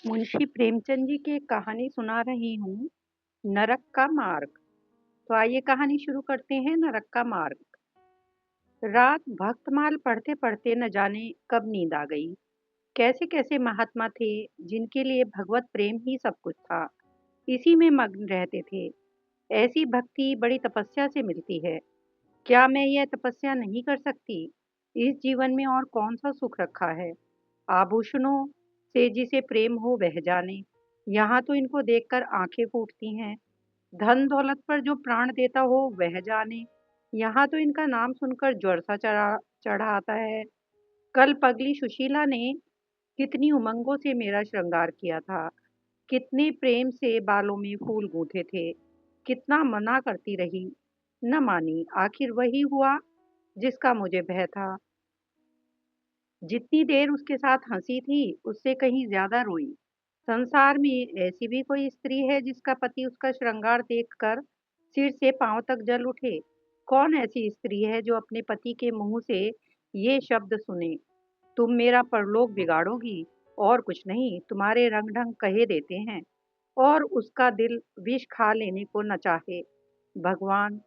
मुंशी प्रेमचंद जी की एक कहानी सुना रही हूँ। नरक का मार्ग। तो आइए कहानी शुरू करते हैं। नरक का मार्ग। रात भक्तमाल पढ़ते पढ़ते न जाने कब नींद आ गई। कैसे कैसे महात्मा थे जिनके लिए भगवत प्रेम ही सब कुछ था। इसी में मग्न रहते थे। ऐसी भक्ति बड़ी तपस्या से मिलती है। क्या मैं यह तपस्या नहीं कर सकती? इस जीवन में और कौन सा सुख रखा है? आभूषणों से जिसे प्रेम हो वह जाने। यहाँ तो इनको देखकर आंखें फूटती हैं। धन दौलत पर जो प्राण देता हो वह जाने। यहाँ तो इनका नाम सुनकर ज्वर सा चढ़ा चढ़ा आता है। कल पगली सुशीला ने कितनी उमंगों से मेरा श्रृंगार किया था। कितने प्रेम से बालों में फूल गूंथे थे। कितना मना करती रही, न मानी। आखिर वही हुआ जिसका मुझे भय था। जितनी देर उसके साथ हंसी थी उससे कहीं ज्यादा रोई। संसार में ऐसी भी कोई स्त्री है जिसका पति उसका श्रृंगार देखकर सिर से पांव तक जल उठे? कौन ऐसी स्त्री है जो अपने पति के मुंह से ये शब्द सुने, तुम मेरा परलोक बिगाड़ोगी? और कुछ नहीं, तुम्हारे रंग ढंग कहे देते हैं। और उसका दिल विष खा लेने को न चाहे। भगवान,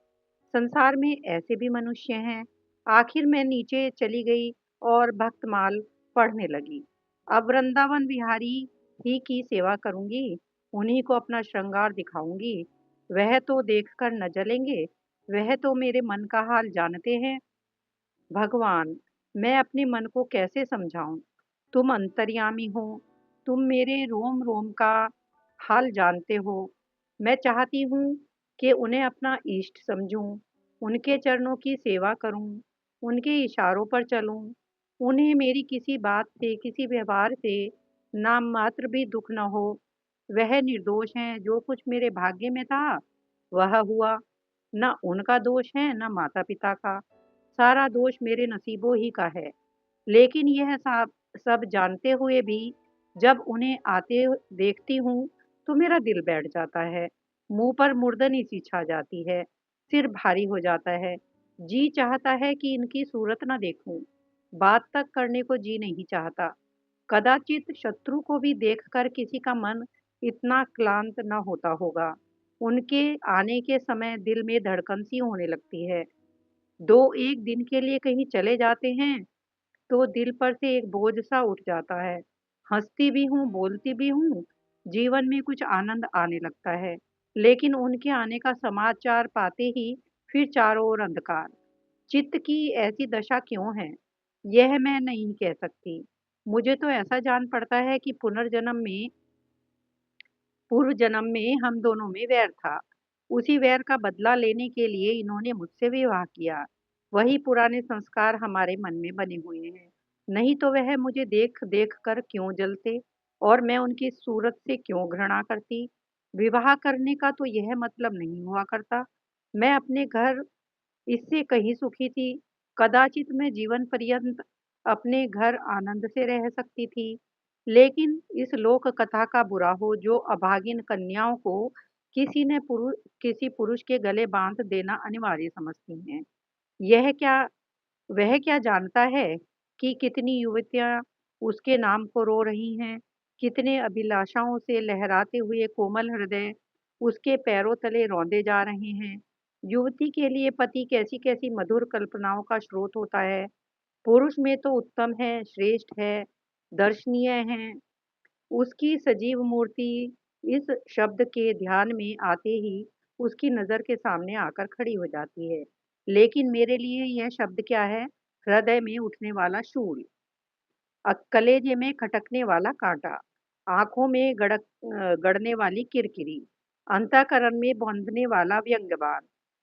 संसार में ऐसे भी मनुष्य हैं। आखिर मैं नीचे चली गई और भक्तमाल पढ़ने लगी। अब वृंदावन बिहारी ही की सेवा करूंगी। उन्हीं को अपना श्रृंगार दिखाऊंगी। वह तो देखकर न जलेंगे। वह तो मेरे मन का हाल जानते हैं। भगवान, मैं अपने मन को कैसे समझाऊं? तुम अंतर्यामी हो। तुम मेरे रोम रोम का हाल जानते हो। मैं चाहती हूँ कि उन्हें अपना इष्ट समझूं, उनके चरणों की सेवा करूं, उनके इशारों पर चलूं। उन्हें मेरी किसी बात से, किसी व्यवहार से नाम मात्र भी दुख न हो। वह निर्दोष हैं। जो कुछ मेरे भाग्य में था वह हुआ। न उनका दोष है न माता पिता का। सारा दोष मेरे नसीबों ही का है। लेकिन यह सब सब जानते हुए भी जब उन्हें आते देखती हूँ तो मेरा दिल बैठ जाता है। मुंह पर मुर्दनी सी छा जाती है। सिर भारी हो जाता है। जी चाहता है कि इनकी सूरत न देखूं। बात तक करने को जी नहीं चाहता। कदाचित शत्रु को भी देखकर किसी का मन इतना क्लांत न होता होगा। उनके आने के समय दिल में धड़कन सी होने लगती है। दो एक दिन के लिए कहीं चले जाते हैं तो दिल पर से एक बोझ सा उठ जाता है। हंसती भी हूँ, बोलती भी हूँ। जीवन में कुछ आनंद आने लगता है। लेकिन उनके आने का समाचार पाते ही फिर चारों ओर अंधकार। चित्त की ऐसी दशा क्यों है, यह मैं नहीं कह सकती। मुझे तो ऐसा जान पड़ता है कि पुनर्जन्म में, पूर्व जन्म में हम दोनों में वैर था। उसी वैर का बदला लेने के लिए इन्होंने मुझसे विवाह किया। वही पुराने संस्कार हमारे मन में बने हुए हैं। नहीं तो वह मुझे देख देख कर क्यों जलते और मैं उनकी सूरत से क्यों घृणा करती। विवाह करने का तो यह मतलब नहीं हुआ करता। मैं अपने घर इससे कहीं सुखी थी। कदाचित मैं जीवन पर्यंत अपने घर आनंद से रह सकती थी। लेकिन इस लोक कथा का बुरा हो जो अभागिन कन्याओं को किसी पुरुष के गले बांध देना अनिवार्य समझती हैं। यह क्या वह क्या जानता है कि कितनी युवतियां उसके नाम को रो रही हैं। कितने अभिलाषाओं से लहराते हुए कोमल हृदय उसके पैरों तले रौंदे जा रहे हैं। युवती के लिए पति कैसी कैसी मधुर कल्पनाओं का स्रोत होता है। पुरुष में तो उत्तम है, श्रेष्ठ है, दर्शनीय है। उसकी सजीव मूर्ति इस शब्द के ध्यान में आते ही उसकी नजर के सामने आकर खड़ी हो जाती है। लेकिन मेरे लिए यह शब्द क्या है? हृदय में उठने वाला शूल, कलेजे में खटकने वाला कांटा, आंखों में गड़ने वाली किरकिरी, अंतःकरण में बंधने वाला व्यंग्यबाण।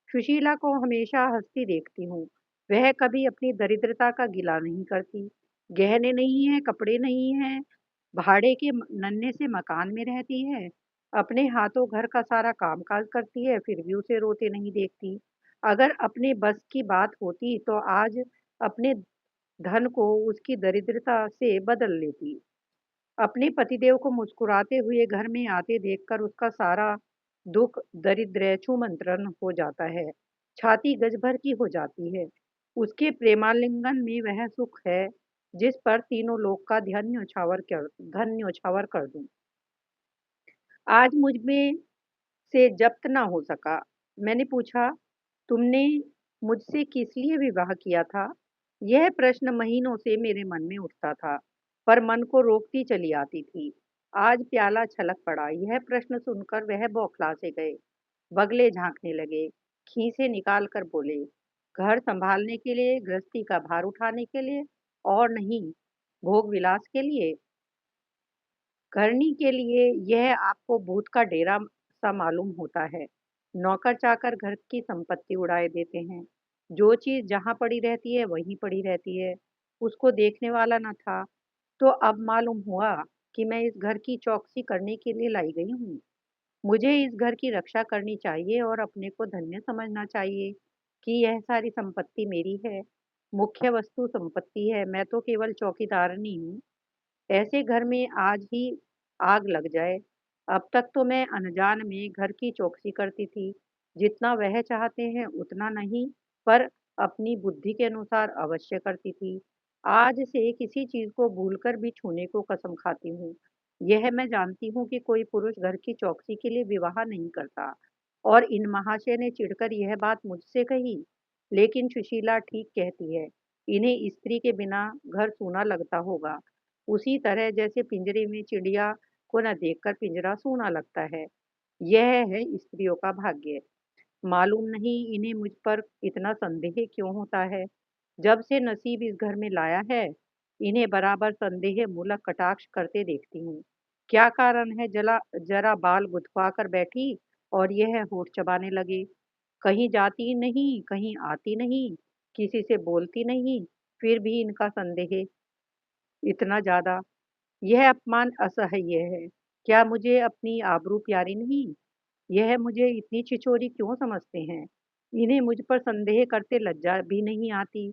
सुशीला को हमेशा हंसती देखती हूँ। वह कभी अपनी दरिद्रता का गिला नहीं करती। गहने नहीं है, कपड़े नहीं है, भाड़े के नन्हे से मकान में रहती है। अपने हाथों घर का सारा कामकाज करती है, फिर भी उसे रोते नहीं देखती। अगर अपने बस की बात होती तो आज अपने धन को उसकी दरिद्रता से बदल लेती। अपने पतिदेव को मुस्कुराते हुए घर में आते देखकर उसका सारा दुख दरिद्र छूमंतरण हो जाता है। छाती गज भर की हो जाती है। उसके प्रेमालिंगन में वह सुख है जिस पर तीनों लोक का धन न्यौछावर कर दूं। आज मुझ में से जब्त ना हो सका। मैंने पूछा, तुमने मुझसे किस लिए विवाह किया था? यह प्रश्न महीनों से मेरे मन में उठता था, पर मन को रोकती चली आती थी। आज प्याला छलक पड़ा। यह प्रश्न सुनकर वह बौखला से गए, बगले झांकने लगे, खीसे निकाल कर बोले, घर संभालने के लिए, गृहस्थी का भार उठाने के लिए, और नहीं भोग विलास के लिए। करनी के लिए यह आपको भूत का डेरा सा मालूम होता है। नौकर चाकर घर की संपत्ति उड़ाए देते हैं। जो चीज जहां पड़ी रहती है वहीं पड़ी रहती है। उसको देखने वाला न था, तो अब मालूम हुआ कि मैं इस घर की चौकसी करने के लिए लाई गई हूँ। मुझे इस घर की रक्षा करनी चाहिए और अपने को धन्य समझना चाहिए कि यह सारी संपत्ति मेरी है। मुख्य वस्तु संपत्ति है, मैं तो केवल चौकीदारनी हूँ। ऐसे घर में आज ही आग लग जाए। अब तक तो मैं अनजान में घर की चौकसी करती थी, जितना वह चाहते हैं उतना नहीं, पर अपनी बुद्धि के अनुसार अवश्य करती थी। आज से किसी चीज को भूलकर भी छूने को कसम खाती हूँ। यह मैं जानती हूँ कि कोई पुरुष घर की चौकसी के लिए विवाह नहीं करता। और इन महाशय ने चिढ़कर यह बात मुझसे कही, लेकिन सुशीला ठीक कहती है। इन्हें स्त्री के बिना घर सूना लगता होगा, उसी तरह जैसे पिंजरे में चिड़िया को न देखकर पिंजरा सूना लगता है। यह है स्त्रियों का भाग्य। मालूम नहीं इन्हें मुझ पर इतना संदेह क्यों होता है। जब से नसीब इस घर में लाया है, इन्हें बराबर संदेह मूलक कटाक्ष करते देखती हूँ। क्या कारण है? जला जरा बाल गुदवा कर बैठी और यह होठ चबाने लगे। कहीं जाती नहीं, कहीं आती नहीं, किसी से बोलती नहीं, फिर भी इनका संदेह इतना ज्यादा। यह अपमान असह्य है। क्या मुझे अपनी आबरू प्यारी नहीं? यह मुझे इतनी छिछोरी क्यों समझते हैं? इन्हें मुझ पर संदेह करते लज्जा भी नहीं आती।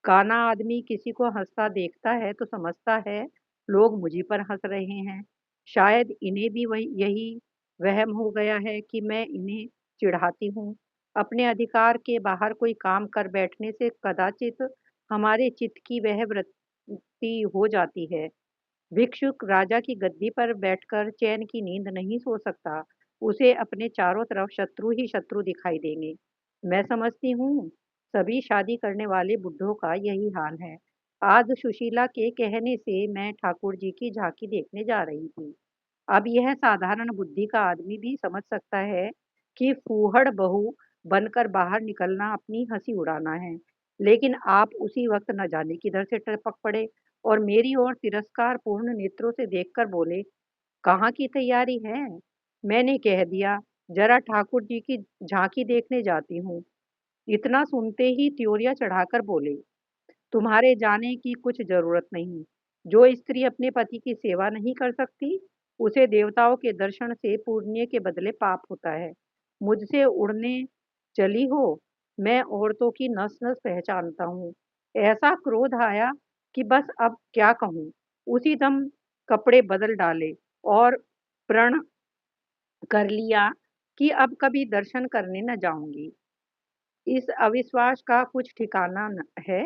काना आदमी किसी को हंसता देखता है तो समझता है लोग मुझी पर हंस रहे हैं। शायद इन्हें भी वही यही वहम हो गया है कि मैं इन्हें चिढ़ाती हूँ। अपने अधिकार के बाहर कोई काम कर बैठने से कदाचित हमारे चित्त की वह वृत्ति हो जाती है। भिक्षुक राजा की गद्दी पर बैठकर चैन की नींद नहीं सो सकता। उसे अपने चारों तरफ शत्रु ही शत्रु दिखाई देंगे। मैं समझती हूँ सभी शादी करने वाले बुड्ढों का यही हाल है। आज सुशीला के कहने से मैं ठाकुर जी की झांकी देखने जा रही थी। अब यह साधारण बुद्धि का आदमी भी समझ सकता है कि फूहड़ बहू बनकर बाहर निकलना अपनी हंसी उड़ाना है। लेकिन आप उसी वक्त न जाने किधर से टपक पड़े और मेरी ओर तिरस्कार पूर्ण नेत्रों से देखकर बोले, कहाँ की तैयारी है? मैंने कह दिया, जरा ठाकुर जी की झांकी देखने जाती हूँ। इतना सुनते ही त्योरिया चढ़ाकर बोले, तुम्हारे जाने की कुछ जरूरत नहीं। जो स्त्री अपने पति की सेवा नहीं कर सकती, उसे देवताओं के दर्शन से पुण्य के बदले पाप होता है। मुझसे उड़ने चली हो। मैं औरतों की नस नस पहचानता हूँ। ऐसा क्रोध आया कि बस अब क्या कहूँ। उसी दम कपड़े बदल डाले और प्रण कर लिया कि अब कभी दर्शन करने न जाऊंगी। इस अविश्वास का कुछ ठिकाना है।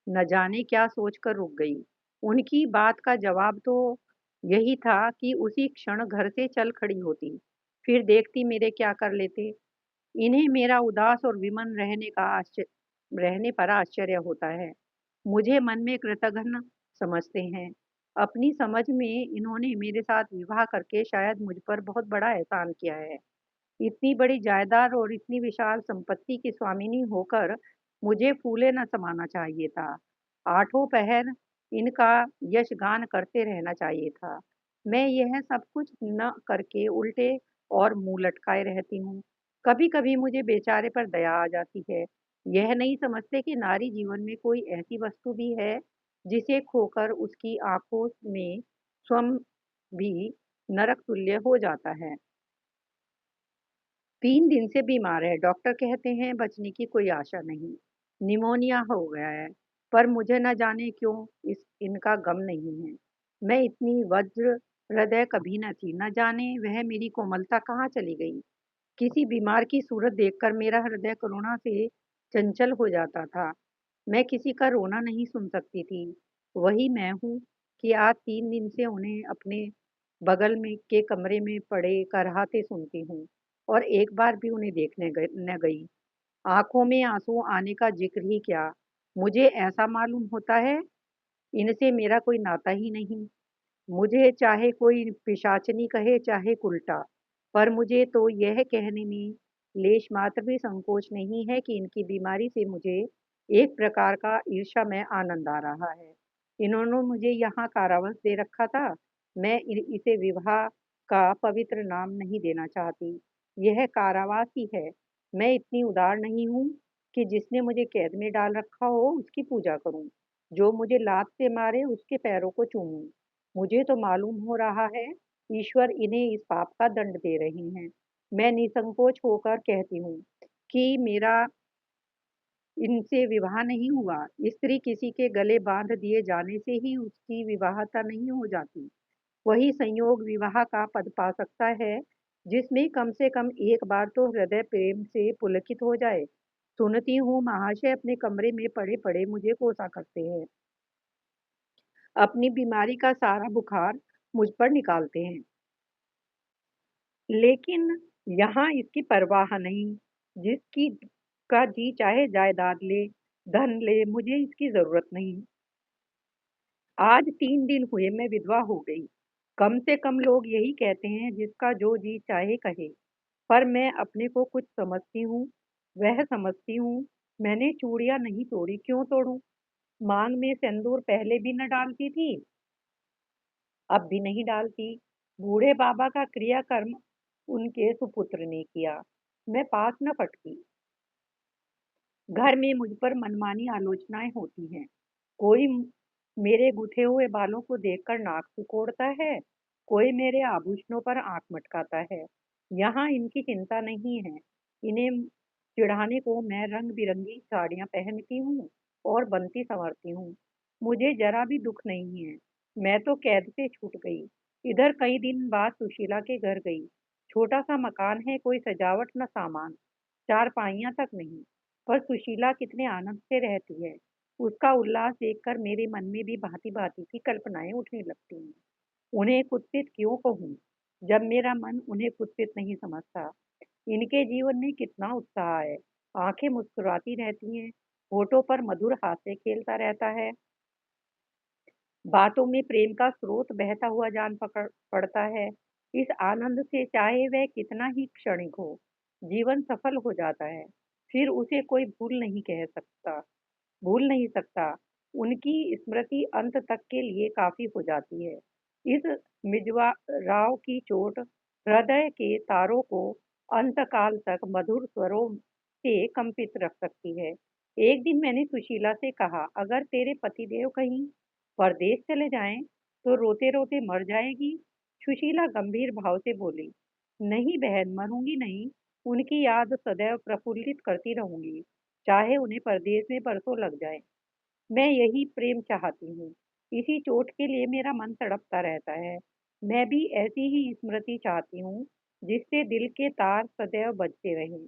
न जाने क्या सोचकर रुक गई। उनकी बात का जवाब तो यही था कि उसी क्षण घर से चल खड़ी होती, फिर देखती मेरे क्या कर लेते। इन्हें मेरा उदास और विमन रहने पर आश्चर्य होता है। मुझे मन में कृतघ्न समझते हैं। अपनी समझ में इन्होंने मेरे साथ विवाह करके शायद मुझ पर बहुत बड़ा एहसान किया है। इतनी बड़ी जायदाद और इतनी विशाल संपत्ति की स्वामिनी होकर मुझे फूले न समाना चाहिए था। आठों पहर इनका यशगान करते रहना चाहिए था। मैं यह सब कुछ न करके उल्टे और मुंह लटकाए रहती हूँ। कभी कभी मुझे बेचारे पर दया आ जाती है। यह नहीं समझते कि नारी जीवन में कोई ऐसी वस्तु भी है जिसे खोकर उसकी आंखों में स्वयं भी नरक तुल्य हो जाता है। 3 दिन से बीमार है। डॉक्टर कहते हैं बचने की कोई आशा नहीं। निमोनिया हो गया है। पर मुझे न जाने क्यों इस इनका गम नहीं है। मैं इतनी वज्र हृदय कभी न थी। न जाने वह मेरी कोमलता कहाँ चली गई। किसी बीमार की सूरत देखकर मेरा हृदय करुणा से चंचल हो जाता था। मैं किसी का रोना नहीं सुन सकती थी। वही मैं हूँ कि आज 3 दिन से उन्हें अपने बगल में के कमरे में पड़े कराहते सुनती हूँ और एक बार भी उन्हें देखने न गई। आंखों में आंसू आने का जिक्र ही क्या। मुझे ऐसा मालूम होता है इनसे मेरा कोई नाता ही नहीं। मुझे चाहे कोई पिशाचनी कहे चाहे उल्टा, पर मुझे तो यह कहने में लेश मात्र भी संकोच नहीं है कि इनकी बीमारी से मुझे एक प्रकार का ईर्ष्यामय आनंद आ रहा है। इन्होंने मुझे यहाँ कारावास दे रखा था। मैं इसे विवाह का पवित्र नाम नहीं देना चाहती। यह कारावास ही है। मैं इतनी उदार नहीं हूँ कि जिसने मुझे कैद में डाल रखा हो उसकी पूजा करूं। जो मुझे लात से मारे उसके पैरों को चूमूं। मुझे तो मालूम हो रहा है ईश्वर इन्हें इस पाप का दंड दे रहे हैं। मैं निसंकोच होकर कहती हूँ कि मेरा इनसे विवाह नहीं हुआ। स्त्री किसी के गले बांध दिए जाने से ही उसकी विवाहता नहीं हो जाती। वही संयोग विवाह का पद पा सकता है जिसमें कम से कम एक बार तो हृदय प्रेम से पुलकित हो जाए। सुनती हूँ महाशय अपने कमरे में पड़े पड़े मुझे कोसा करते हैं, अपनी बीमारी का सारा बुखार मुझ पर निकालते हैं, लेकिन यहाँ इसकी परवाह नहीं। जिसकी का जी चाहे जायदाद ले, धन ले, मुझे इसकी जरूरत नहीं। आज 3 दिन हुए मैं विधवा हो गई। कम से कम लोग यही कहते हैं जिसका जो जी चाहे कहे। पर मैं अपने को कुछ समझती हूँ, वह समझती हूँ। मैंने चूड़ियां नहीं तोड़ी, क्यों तोड़ूं? मांग में सिंदूर पहले भी न डालती थी, अब भी नहीं डालती। बूढ़े बाबा का क्रियाकर्म उनके सुपुत्र ने किया। मैं पास न पटकी। घर में मुझ पर मनमानी आलोचनाएं होती हैं। कोई मेरे गुथे हुए बालों को देखकर नाक सिकोड़ता है, कोई मेरे आभूषणों पर आंख मटकाता है। यहाँ इनकी चिंता नहीं है। इन्हें चिढ़ाने को मैं रंग बिरंगी साड़ियाँ पहनती हूँ और बनती संवरती हूँ। मुझे जरा भी दुख नहीं है। मैं तो कैद से छूट गई। इधर कई दिन बाद सुशीला के घर गई। छोटा सा मकान है, कोई सजावट न सामान, चारपाइयाँ तक नहीं। पर सुशीला कितने आनंद से रहती है। उसका उल्लास देखकर मेरे मन में भी भांति-भांति की कल्पनाएं उठने लगती हैं। उन्हें कुत्सित क्यों कहूँ, जब मेरा मन उन्हें कुत्सित नहीं समझता। इनके जीवन में कितना उत्साह है। आंखें मुस्कुराती रहती हैं, होठों पर मधुर हास्य खेलता रहता है, बातों में प्रेम का स्रोत बहता हुआ जान पकड़ पड़ता है। इस आनंद से चाहे वह कितना ही क्षणिक हो, जीवन सफल हो जाता है। फिर उसे कोई भूल नहीं सकता। उनकी स्मृति अंत तक के लिए काफी हो जाती है। इस मिजवा राव की चोट हृदय के तारों को अंतकाल तक मधुर स्वरों से कंपित रख सकती है। एक दिन मैंने सुशीला से कहा, अगर तेरे पतिदेव कहीं परदेश चले जाएं तो रोते रोते मर जाएगी। सुशीला गंभीर भाव से बोली, नहीं बहन, मरूंगी नहीं। उनकी याद सदैव प्रफुल्लित करती रहूंगी, चाहे उन्हें परदेश में बरसों लग जाए। मैं यही प्रेम चाहती हूँ। इसी चोट के लिए मेरा मन तड़पता रहता है। मैं भी ऐसी ही स्मृति चाहती हूँ जिससे दिल के तार सदैव बजते रहें,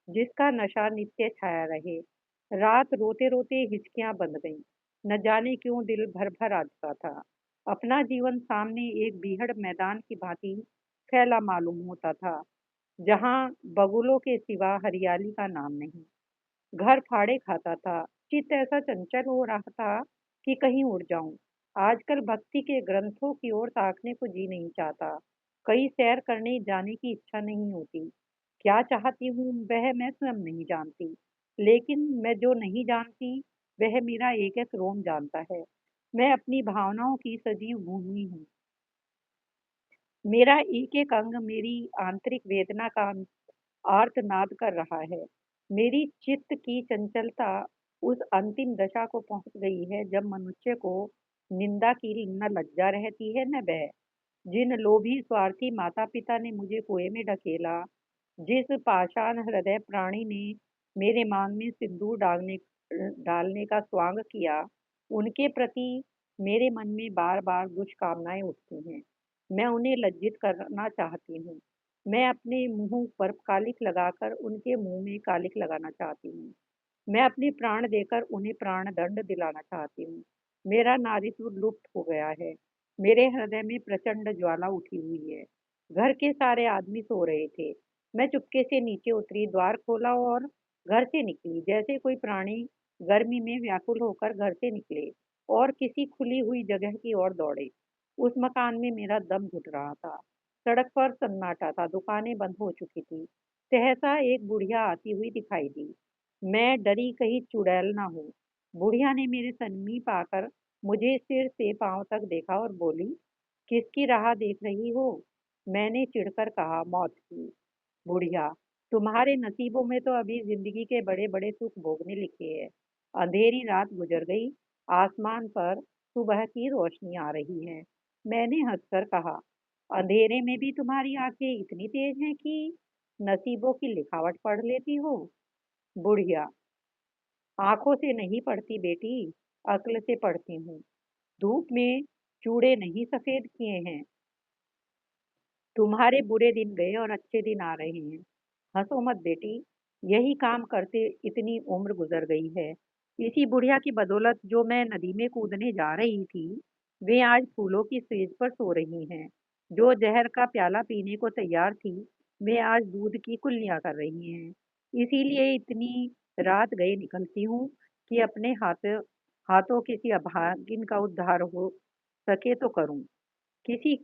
जिसका नशा नित्य छाया रहे। रात रोते रोते हिचकियां बंध गईं। न जाने क्यों दिल भर भर आता था। अपना जीवन सामने एक बीहड़ मैदान की भांति फैला मालूम होता था, जहां बगुलों के सिवा हरियाली का नाम नहीं। घर फाड़े खाता था। चित्त ऐसा चंचल हो रहा था कि कहीं उड़ जाऊं। आजकल भक्ति के ग्रंथों की ओर ताकने को जी नहीं चाहता। कहीं सैर करने जाने की इच्छा नहीं होती। क्या चाहती हूँ वह मैं स्वयं नहीं जानती। लेकिन मैं जो नहीं जानती वह मेरा एक एक रोम जानता है। मैं अपनी भावनाओं की सजीव भूमि हूँ। मेरा एक एक अंग मेरी आंतरिक वेदना का आर्तनाद कर रहा है। मेरी चित्त की चंचलता उस अंतिम दशा को पहुंच गई है जब मनुष्य को निंदा की न लज्जा रहती है न भय। जिन लोभी स्वार्थी माता पिता ने मुझे कुएं में ढकेला, जिस पाषाण हृदय प्राणी ने मेरे मांग में सिंदूर डालने का स्वांग किया, उनके प्रति मेरे मन में बार बार दुष्कामनाएं उठती हैं। मैं उन्हें लज्जित करना चाहती हूँ। मैं अपने मुंह पर कालिक लगाकर उनके मुंह में कालिक लगाना चाहती हूँ। मैं अपने प्राण देकर उन्हें प्राण दंड दिलाना चाहती हूँ। मेरा नारीत्व लुप्त हो गया है। मेरे हृदय में प्रचंड ज्वाला उठी हुई है। घर के सारे आदमी सो रहे थे। मैं चुपके से नीचे उतरी, द्वार खोला और घर से निकली। जैसे कोई प्राणी गर्मी में व्याकुल होकर घर से निकले और किसी खुली हुई जगह की ओर दौड़े। उस मकान में मेरा दम घुट रहा था। सड़क पर सन्नाटा था, दुकानें बंद हो चुकी थी। सहसा एक बुढ़िया आती हुई दिखाई दी। मैं डरी कहीं चुड़ैल ना हो। बुढ़िया ने मेरे समीप आकर मुझे सिर से पांव तक देखा और बोली, किसकी राह देख रही हो? मैंने चिढ़कर कहा, मौत की। बुढ़िया, तुम्हारे नसीबों में तो अभी जिंदगी के बड़े बड़े सुख भोगने लिखे हैं। अंधेरी रात गुजर गई, आसमान पर सुबह की रोशनी आ रही है। मैंने हंसकर कहा, अंधेरे में भी तुम्हारी आंखें इतनी तेज हैं कि नसीबों की लिखावट पढ़ लेती हो? बुढ़िया, आंखों से नहीं पढ़ती बेटी, अक्ल से पढ़ती हूँ। धूप में चूड़े नहीं सफेद किए हैं। तुम्हारे बुरे दिन गए और अच्छे दिन आ रहे हैं। हंसो मत बेटी, यही काम करते इतनी उम्र गुजर गई है। इसी बुढ़िया की बदौलत जो मैं नदी में कूदने जा रही थी, वे आज फूलों की सेज पर सो रही हैं। जो जहर का प्याला पीने को तैयार थी, वे आज दूध की कुल्लियां कर रही हैं। इसीलिए इतनी रात गए निकलती हूँ कि अपने हाथों किसी अभागिन का उद्धार हो सके तो करूं। किसी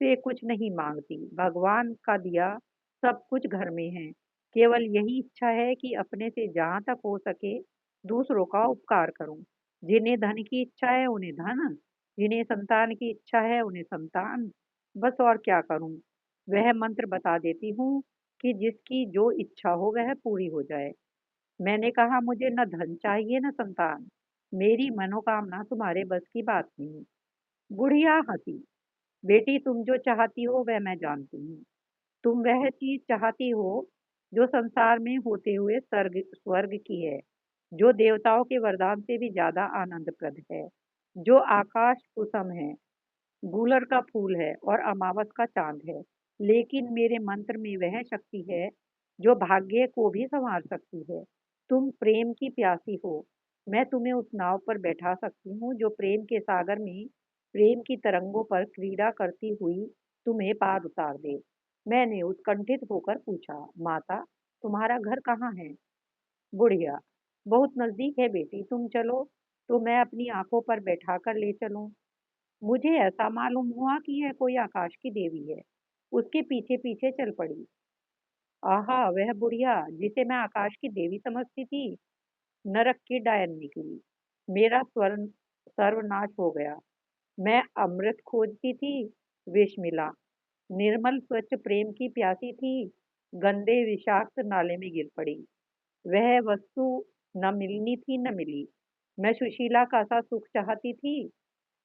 से कुछ नहीं मांगती, भगवान का दिया सब कुछ घर में है। केवल यही इच्छा है कि अपने से जहाँ तक हो सके दूसरों का उपकार करूं। जिन्हें धन की इच्छा है उन्हें धन, जिन्हें संतान की इच्छा है उन्हें संतान। बस और क्या करूं? वह मंत्र बता देती हूँ कि जिसकी जो इच्छा हो वह पूरी हो जाए। मैंने कहा, मुझे न धन चाहिए न संतान। मेरी मनोकामना तुम्हारे बस की बात नहीं। बुढ़िया हंसी। बेटी, तुम जो चाहती हो वह मैं जानती हूँ। तुम वह चीज चाहती हो जो संसार में होते हुए स्वर्ग की है, जो देवताओं के वरदान से भी ज्यादा आनंदप्रद है, जो आकाश कुसुम है, गूलर का फूल है और अमावस का चांद है। लेकिन मेरे मंत्र में वह शक्ति है जो भाग्य को भी संवार सकती है। तुम प्रेम की प्यासी हो। मैं तुम्हें उस नाव पर बैठा सकती हूँ जो प्रेम के सागर में प्रेम की तरंगों पर क्रीड़ा करती हुई तुम्हें पार उतार दे। मैंने उत्कंठित होकर पूछा, माता, तुम्हारा घर कहाँ है? बुढ़िया, बहुत नजदीक है बेटी, तुम चलो तो मैं अपनी आंखों पर बैठा कर ले चलूं। मुझे ऐसा मालूम हुआ कि यह कोई आकाश की देवी है। उसके पीछे पीछे चल पड़ी। आहा, वह बुढ़िया जिसे मैं आकाश की देवी समझती थी, नरक की डायन निकली। मेरा स्वर्ण सर्वनाश हो गया। मैं अमृत खोजती थी, विष मिला। निर्मल स्वच्छ प्रेम की प्यासी थी, गंदे विषाक्त नाले में गिर पड़ी। वह वस्तु न मिलनी थी न मिली। मैं सुशीला का सा सुख चाहती थी,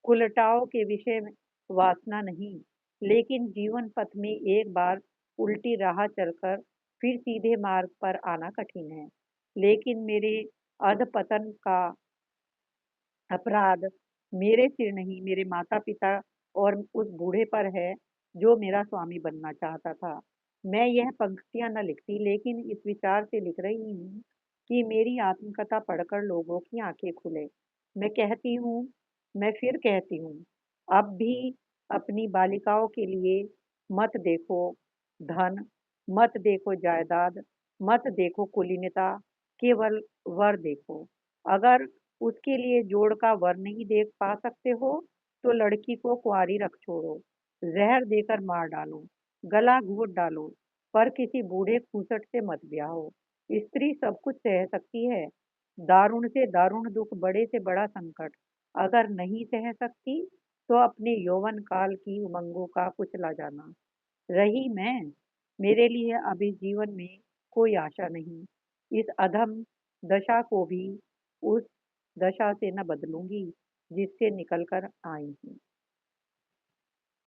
उलटाव के विषय में वासना नहीं। लेकिन जीवन पथ में एक बार उल्टी राह चलकर फिर सीधे मार्ग पर आना कठिन है। लेकिन मेरे अधपतन का अपराध मेरे सिर नहीं, मेरे माता पिता और उस बूढ़े पर है जो मेरा स्वामी बनना चाहता था। मैं यह पंक्तियां न लिखती, लेकिन इस विचार से लिख रही हूँ कि मेरी आत्मकथा पढ़कर लोगों की आंखें खुले। मैं कहती हूँ, मैं फिर कहती हूँ, अब भी अपनी बालिकाओं के लिए मत देखो धन, मत देखो जायदाद, मत देखो कुलीनता, केवल वर देखो। अगर उसके लिए जोड़ का वर नहीं देख पा सकते हो तो लड़की को कुंवारी रख छोड़ो, जहर देकर मार डालो, गला घोट डालो, पर किसी बूढ़े खूसट से मत ब्याहो। स्त्री सब कुछ सह सकती है, दारुण से दारुण दुख, बड़े से बड़ा संकट अगर नहीं सह सकती तो अपने यौवन काल की उमंगों का कुचला जाना। रही मैं, मेरे लिए अभी जीवन में कोई आशा नहीं। इस अधम दशा को भी उस दशा से न बदलूंगी जिससे निकल कर आई हूँ।